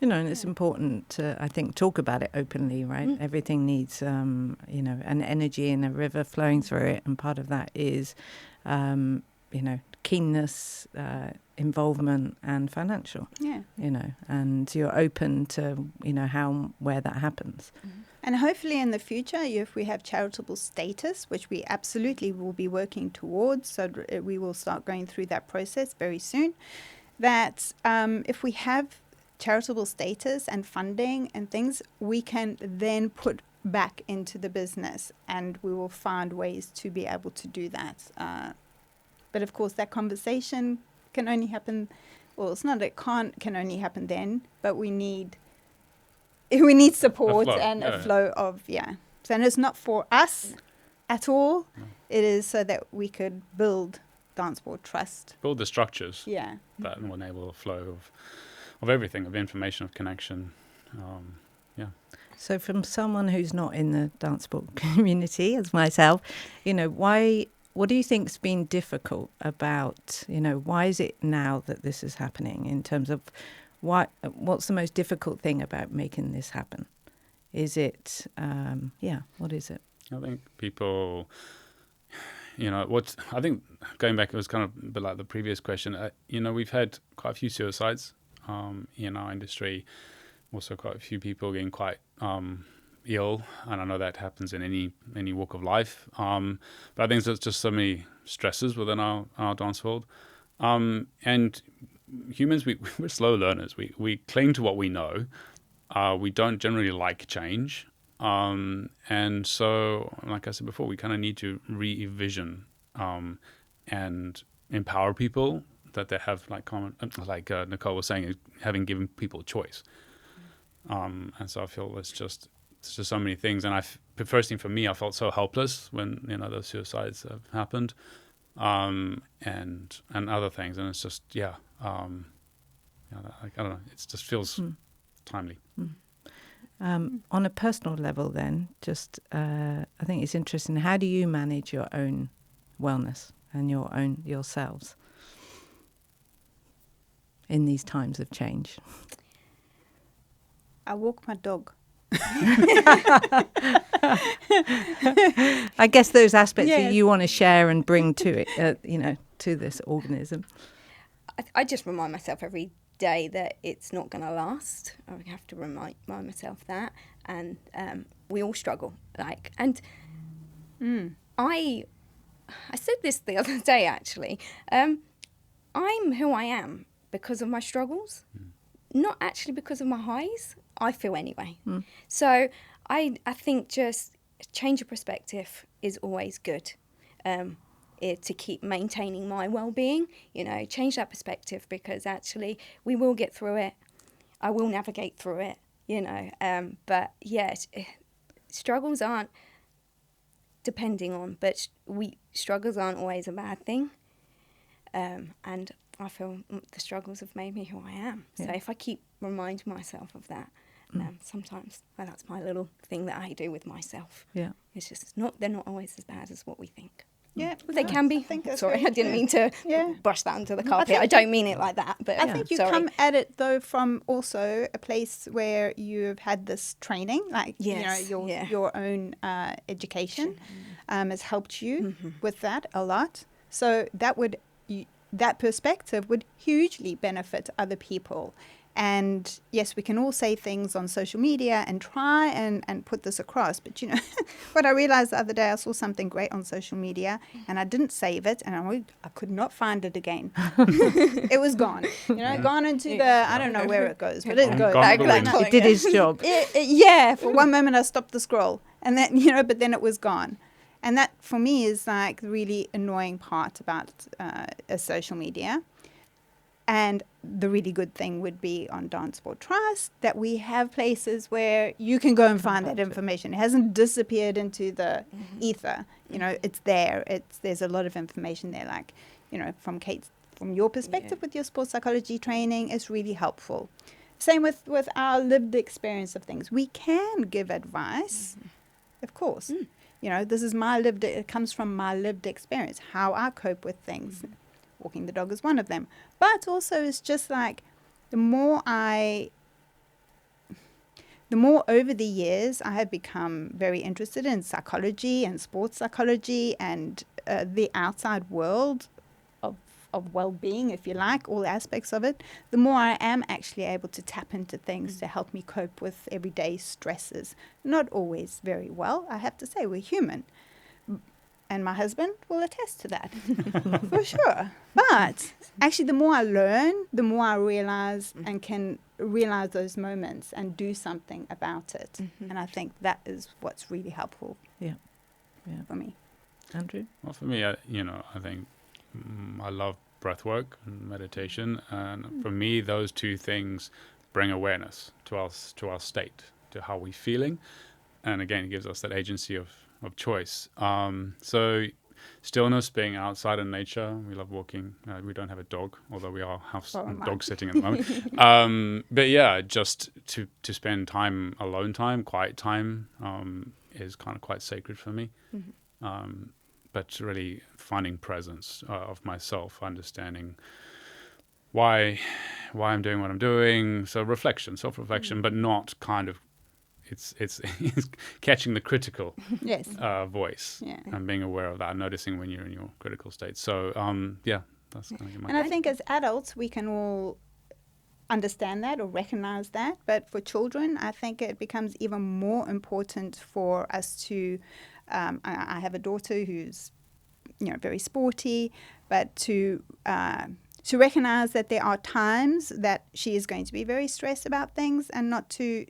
You know, and it's important to, I think, talk about it openly, right? Everything needs, an energy and a river flowing through it. And part of that is, keenness, involvement and financial. Yeah. You know, and you're open to, where that happens. And hopefully in the future, if we have charitable status, which we absolutely will be working towards, so we will start going through that process very soon, that if we have charitable status and funding and things, we can then put back into the business, and we will find ways to be able to do that. But of course, that conversation can only happen. Well, it's not that it can only happen then, but we need support and a flow of So, and it's not for us at all. No. It is so that we could build DanceSport Trust. Build the structures. Yeah. That will enable a flow of everything, of information, of connection. So from someone who's not in the DanceSport community, as myself, what do you think's been difficult about, why is it now that this is happening, in terms of what's the most difficult thing about making this happen? Is it, what is it? I think people, I think going back, it was kind of a bit like the previous question. We've had quite a few suicides in our industry, also quite a few people getting quite ill, and I know that happens in any walk of life. But I think there's just so many stresses within our dance world. And humans, we're slow learners. We cling to what we know. We don't generally like change. And so, like I said before, we kind of need to re-envision and empower people, that they have, like Nicole was saying, having given people a choice. And so I feel it's just so many things. And the first thing for me, I felt so helpless when those suicides have happened, and other things. And it's just I don't know. It just feels timely. On a personal level, then, I think it's interesting. How do you manage your own wellness and yourselves in these times of change? I walk my dog. I guess those aspects that you want to share and bring to it, to this organism? I just remind myself every day that it's not going to last. I have to remind myself that, and we all struggle. I said this the other day actually. I'm who I am because of my struggles, not actually because of my highs. I feel anyway. So I think just change of perspective is always good. To keep maintaining my well-being, change that perspective, because actually we will get through it. I will navigate through it, but yes, struggles aren't struggles aren't always a bad thing. And I feel the struggles have made me who I am. So if I keep reminding myself of that, sometimes that's my little thing that I do with myself. Yeah. It's just they're not always as bad as what we think. Yeah, They can be. Sorry, I didn't mean to brush that under the carpet. I don't mean it like that. But I think you come at it though from also a place where you've had this training, like your own education has helped you with that a lot. So that perspective would hugely benefit other people. And yes, we can all say things on social media and try and put this across. But, what I realized the other day, I saw something great on social media and I didn't save it and I could not find it again. It was gone. Gone into I don't know where it goes, but it goes. It did its job. For one moment I stopped the scroll and then, but then it was gone. And that for me is like the really annoying part about social media. And the really good thing would be on DanceSport Trust that we have places where you can go and find that information. It hasn't disappeared into the ether. It's there. There's a lot of information there. Like, from Kate, from your perspective with your sports psychology training, is really helpful. Same with our lived experience of things. We can give advice, of course. This is it comes from my lived experience, how I cope with things. Walking the dog is one of them. But also it's just like the more over the years I have become very interested in psychology and sports psychology and the outside world of well-being, if you like, all aspects of it, the more I am actually able to tap into things to help me cope with everyday stresses. Not always very well, I have to say, we're human. And my husband will attest to that, for sure. But actually, the more I learn, the more I realize and can realize those moments and do something about it. And I think that is what's really helpful for me. Andrew? Well, for me, I think I love breath work and meditation. And for me, those two things bring awareness to our state, to how we're feeling. And again, it gives us that agency of choice. So stillness, being outside in nature. We love walking. We don't have a dog, although we are dog sitting at the moment. But yeah, just to spend time, alone time, quiet time, is kind of quite sacred for me. But really finding presence of myself, understanding why I'm doing what I'm doing. So self-reflection, but not kind of it's catching the critical voice and being aware of that, noticing when you're in your critical state. So that's kind of my. And I think as adults we can all understand that or recognize that, but for children I think it becomes even more important for us to. I have a daughter who's very sporty, but to recognize that there are times that she is going to be very stressed about things and not to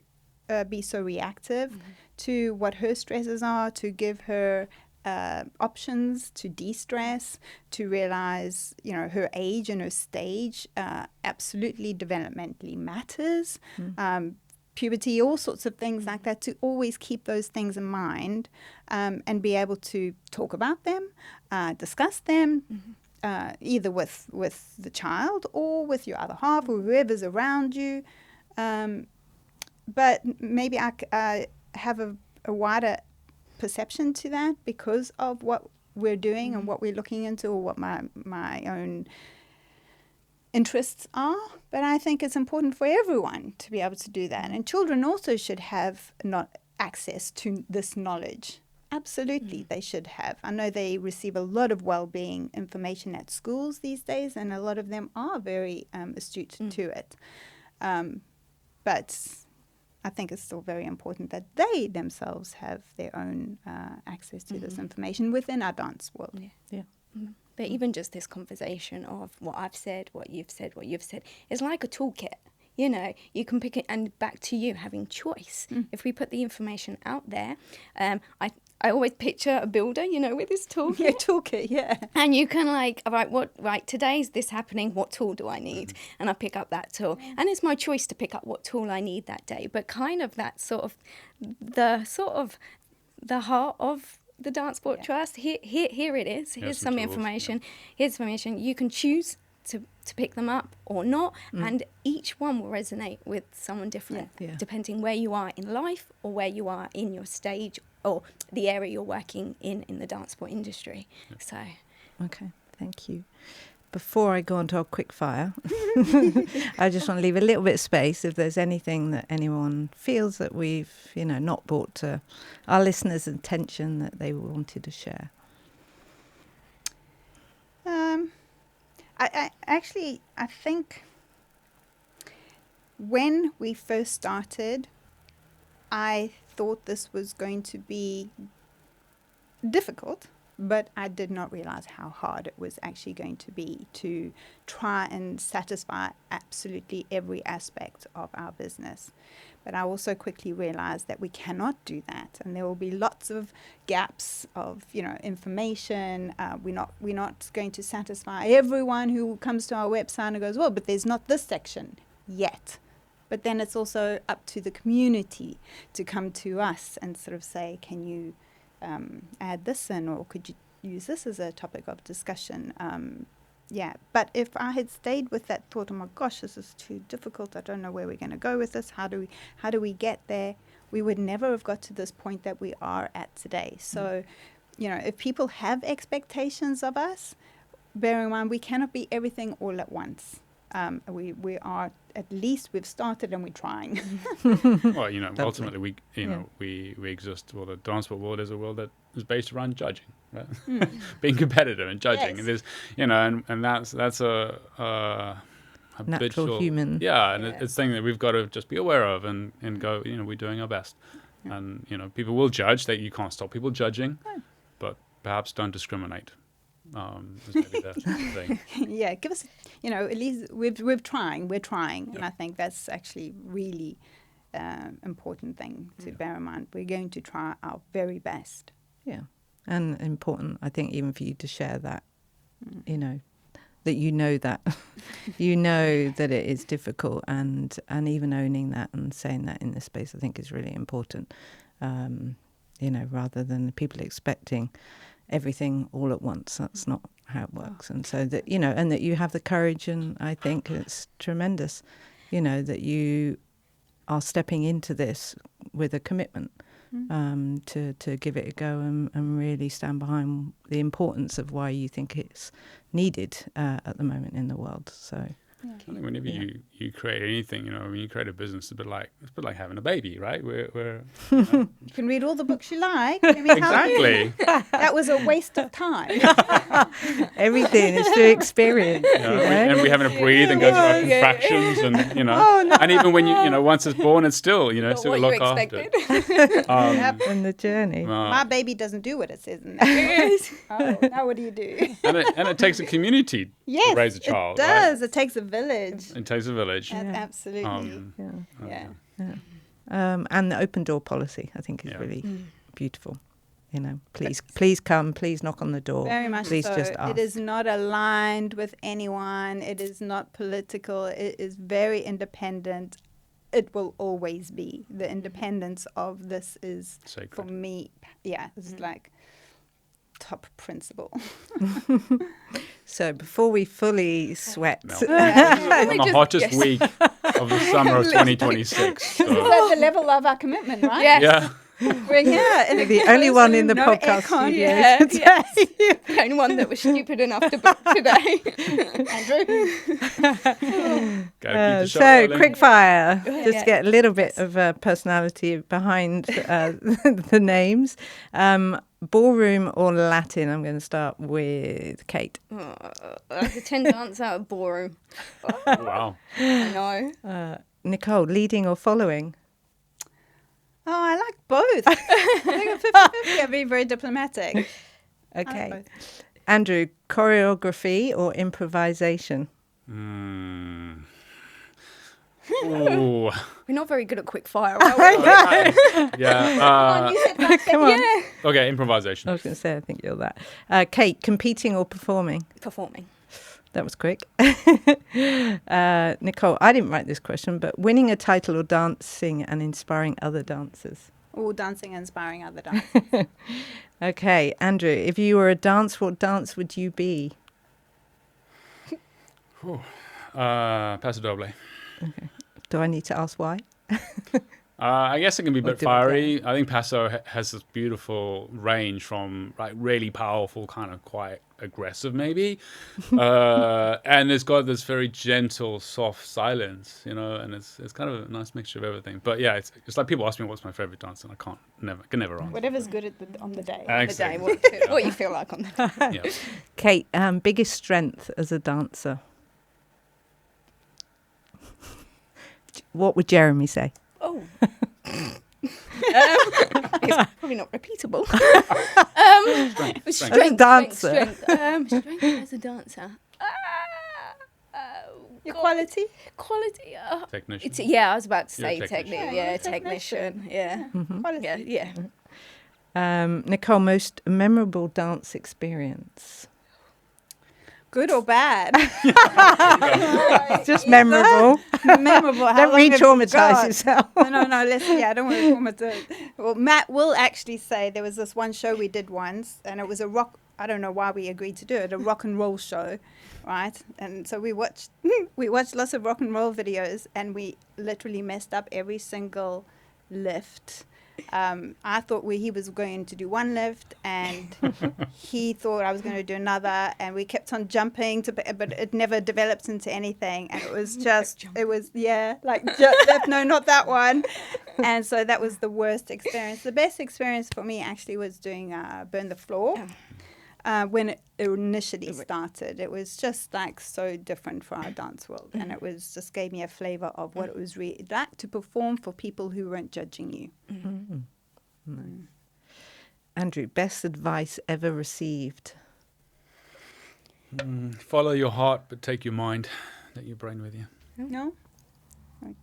be so reactive to what her stresses are, to give her options to de-stress, to realize, her age and her stage absolutely developmentally matters. Puberty, all sorts of things like that, to always keep those things in mind and be able to talk about them, discuss them, either with the child or with your other half or whoever's around you. But maybe I have a wider perception to that because of what we're doing and what we're looking into, or what my own interests are. But I think it's important for everyone to be able to do that. And children also should have access to this knowledge Absolutely, they should have. I know they receive a lot of well-being information at schools these days, and a lot of them are very astute to it. But I think it's still very important that they themselves have their own access to this information within our dance world. Yeah. But even just this conversation of what I've said, what you've said, it's like a toolkit. You know, you can pick it, and back to you having choice. If we put the information out there, I always picture a builder, you know, with his toolkit. Yeah, toolkit, yeah. And you can today's this happening, what tool do I need? And I pick up that tool. And it's my choice to pick up what tool I need that day. But kind of that the heart of the DanceSport Trust. Here it is. Here's some tools, information. Here's information. You can choose to pick them up or not, and each one will resonate with someone different, depending where you are in life or where you are in your stage or the area you're working in the DanceSport industry. So, Okay, thank you. Before I go on to our quick fire, I just want to leave a little bit of space if there's anything that anyone feels that we've, not brought to our listeners' attention that they wanted to share. I think when we first started, I thought this was going to be difficult, but I did not realize how hard it was actually going to be to try and satisfy absolutely every aspect of our business. But I also quickly realized that we cannot do that, and there will be lots of gaps of, information. We're not going to satisfy everyone who comes to our website and goes, well, but there's not this section yet. But then it's also up to the community to come to us and sort of say, can you add this in, or could you use this as a topic of discussion? But if I had stayed with that thought, oh my gosh, this is too difficult, I don't know where we're going to go with this, how do we get there, we would never have got to this point that we are at today. So, if people have expectations of us, bear in mind we cannot be everything all at once. We are, at least we've started and we're trying. Well, ultimately we exist. Well, the DanceSport world is a world that is based around judging, right? Being competitive and judging. Yes. And there's, and that's a Natural human. Yeah, and it's something that we've got to just be aware of and go, we're doing our best. Yeah. And, people will judge, that you can't stop people judging, but perhaps don't discriminate. Is maybe the thing. Yeah, give us, at least we're trying, and I think that's actually really important thing to bear in mind. We're going to try our very best. Yeah, and important, I think, even for you to share that, that that that it is difficult, and even owning that and saying that in this space, I think is really important. Rather than people expecting everything all at once. That's not how it works. And so that, and that you have the courage, and I think it's tremendous, that you are stepping into this with a commitment to give it a go and really stand behind the importance of why you think it's needed at the moment in the world. So I think whenever you create anything, when you create a business, it's a bit like having a baby, right? We're You can read all the books you like. I mean, exactly. That was a waste of time. Everything is through experience. And we having to breathe and go through our contractions, and and even when once it's born, it's still still look after. In the journey. My baby doesn't do what it says in there. Now what do you do? And it takes a community to raise a child. It does. Right? It takes a village. It takes a village. Absolutely. And the open door policy, I think, is really beautiful. Please come, please knock on the door. Very much please so. Just ask. It is not aligned with anyone. It is not political. It is very independent. It will always be. The independence of this is, sacred. For me, it's like top principle. So before we fully sweat, on the hottest week of the summer of 2026. So. Is that the level of our commitment, right? Yes. Yeah. We're here. You're the only one in the No podcast aircon. studio Yeah, today. The only one that was stupid enough to book today. Andrew. Gotta keep the show So, rolling. quick fire. Yeah. Just get a little bit of personality behind the names. Ballroom or Latin? I'm going to start with Kate. I could 10 dance out of Ballroom. Wow. I know. Nicole, leading or following? Oh, I like both. I think I'm 50-50. I'm being very diplomatic. Okay. Andrew, choreography or improvisation? Ooh. We're not very good at quick fire, are we? Yeah. You said that. Come on. Yeah. Okay, improvisation. I was going to say, I think you're that. Kate, competing or performing? Performing. That was quick. Nicole, I didn't write this question, but winning a title or dancing and inspiring other dancers? All dancing and inspiring other dancers. Okay, Andrew, if you were a dance, what dance would you be? Paso Doble. Do I need to ask why? I guess it can be a Or bit do it fiery. I think Paso has this beautiful range from like really powerful, kind of quite aggressive maybe, and it's got this very gentle, soft silence, you know, and it's kind of a nice mixture of everything. But yeah, it's like people ask me what's my favorite dance, and I can never answer. Whatever's good on the day. Exactly. The day, what you feel like on the day. Yeah. Kate, biggest strength as a dancer? What would Jeremy say? Oh. It's probably not repeatable. Strength. As a dancer. Strength as a dancer. Your God. quality? Quality. Technician. I was about to You're a say technician. technician. Yeah. Quality. Yeah. Nicole, most memorable dance experience? Good or bad? Just memorable. Memorable. How Don't long have you re-traumatize got? yourself. No. I don't want to traumatize. Well, Matt will actually say there was this one show we did once, and it was a rock. I don't know why we agreed to do it. A rock and roll show, right? And so we watched lots of rock and roll videos, and we literally messed up every single lift. I thought he was going to do one lift, and he thought I was going to do another, and we kept on jumping but it never developed into anything, and it was just no, not that one. And so that was the worst experience. The best experience for me actually was doing Burn the Floor. When it initially started, it was just like so different for our dance world, and it was just gave me a flavor of what it was really like to perform for people who weren't judging you. Andrew, best advice ever received? Follow your heart, but take your mind, take your brain with you. No? Do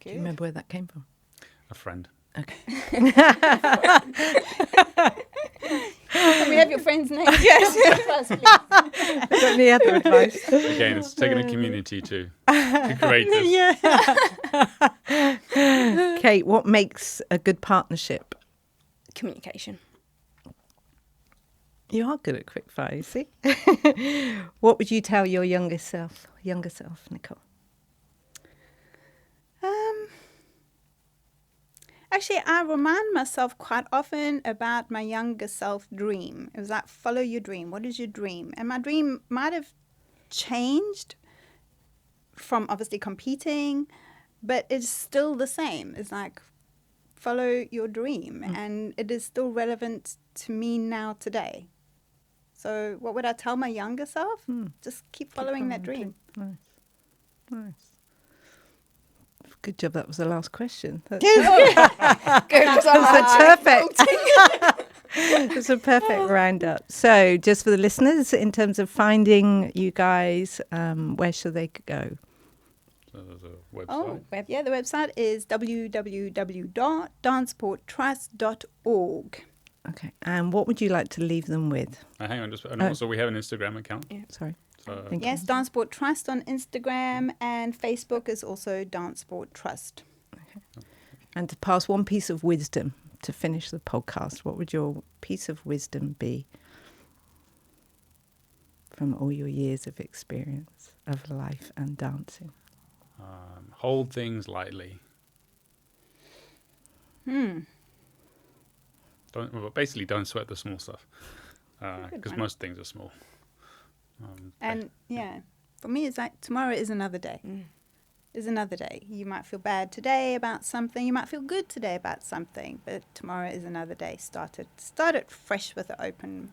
you remember where that came from? A friend. Okay. Can we have your friend's name? Yes. Got any other advice? Again, it's taking a community to create this. Yeah. Kate, what makes a good partnership? Communication. You are good at quickfire, you see. What would you tell your younger self, Nicole? Actually, I remind myself quite often about my younger self dream. It was like, follow your dream. What is your dream? And my dream might have changed from obviously competing, but it's still the same. It's like, follow your dream. And it is still relevant to me now today. So what would I tell my younger self? Just keep following that dream. Nice. Good job. That was the last question. That's Good, because perfect. It's a perfect roundup. So, just for the listeners, in terms of finding you guys, where should they go? So there's a website. Oh, yeah, the website is www.dancesporttrust.org. Okay. And what would you like to leave them with? Hang on, and also we have an Instagram account. Sorry. So Thank Yes, DanceSport Trust on Instagram, and Facebook is also DanceSport Trust. And to pass one piece of wisdom to finish the podcast, what would your piece of wisdom be from all your years of experience of life and dancing? hold things lightly. don't sweat the small stuff, because most things are small. And for me, it's like tomorrow is another day. Is another day. You might feel bad today about something. You might feel good today about something, but tomorrow is another day. Start it fresh with an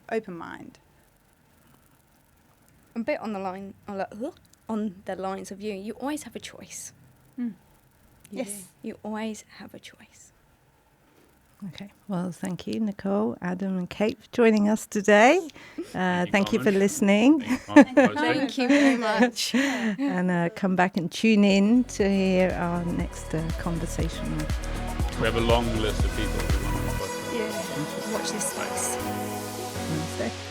open mind. A bit on the lines of you. You always have a choice. Yes, you always have a choice. Okay. Well, thank you, Nicole, Adam, and Kate, for joining us today. Thank you for listening. Thank you very much. And come back and tune in to hear our next conversation. We have a long list of people. Watch this space. Namaste.